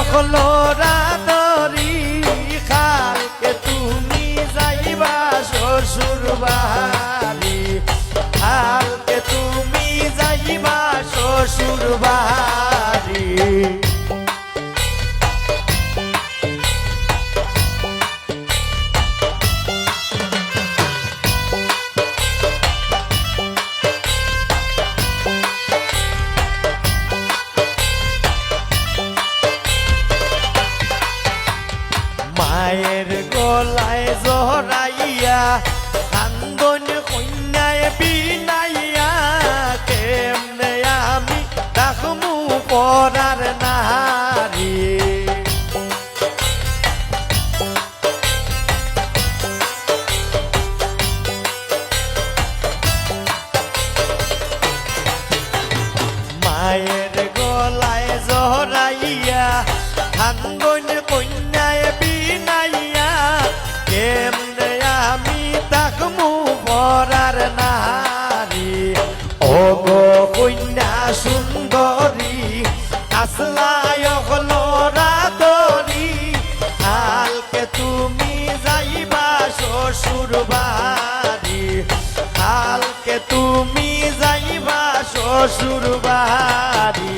হলো রাদরি কালকে তুমি যাইবা শ্বশুর বাড়ি কালকে তুমি যাইবা শ্বশুর বাড়ি মায়ের গলায় জহরাইয়া কান্দন কন্যায় বিনাইয়া কেমনে আমি দেখমু পরার নারী মায়ের গলায় জহরাইয়া কান্দন কন্যায় বিনাইয়া কেমনে আমি দেখমু পরার নারী ও গো কন্যা সুন্দরী আসলায় হলো রাদরি কালকে তুমি যাইবা শ্বশুর বাড়ি কালকে তুমি যাইবা শ্বশুর বাড়ি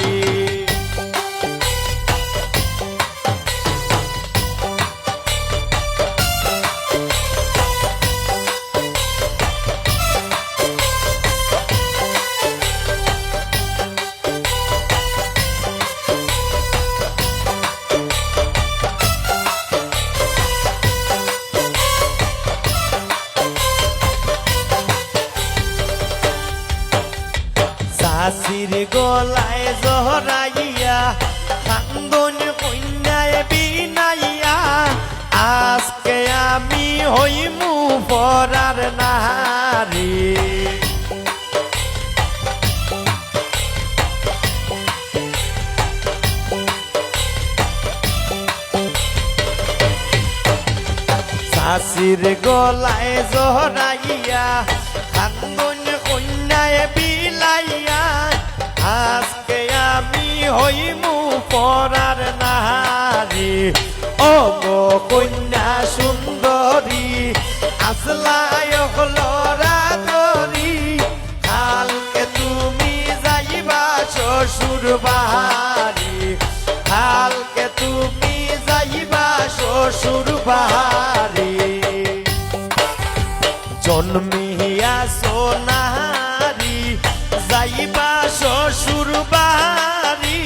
শাশির গলায় জহরাইয়া কান্দন কন্যায় বিনাইয়া আজকে আমি হইমু পরার নারী শাশির গলায় জহরাইয়া কান্দন কন্যায় বিলাইয়া আজকে আমি হইমু পরার নারী ও গো কন্যা সুন্দরী আসলায় হলো রাদরি কালকে তুমি যাইবা শ্বশুর বাড়ি কালকে তুমি যাইবা শ্বশুর বাড়ি জন্মিয়া সোনারি যাইবা শ্বশুর বাড়ি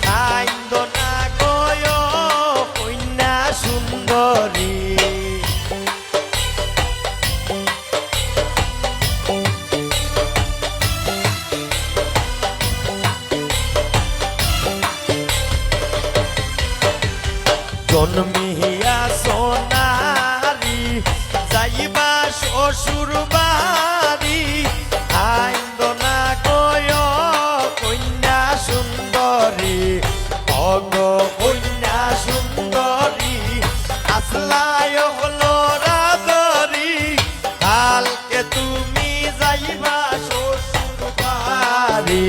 কাইন্দ না গয় কন্যা সুন্দরী জন্মিয়া সোনারি যাইবা শ্বশুর বাড়ি আইন্দ না গয় কন্যা সুন্দরী অগ কন্যা সুন্দরী আসলায় হলো রাদরি কালকে তুমি যাইবা শ্বশুর বাড়ি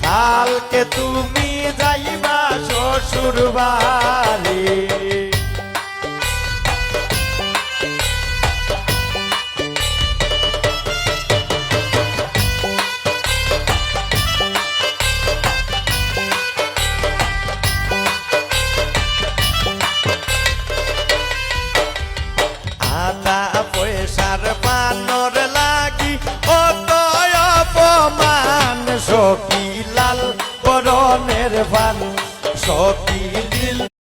কালকে তুমি যাইবা শ্বশুর বাড়ি আদা পয়সার পানর লাগি অত অপমান সখী লাল বরণের পান সখী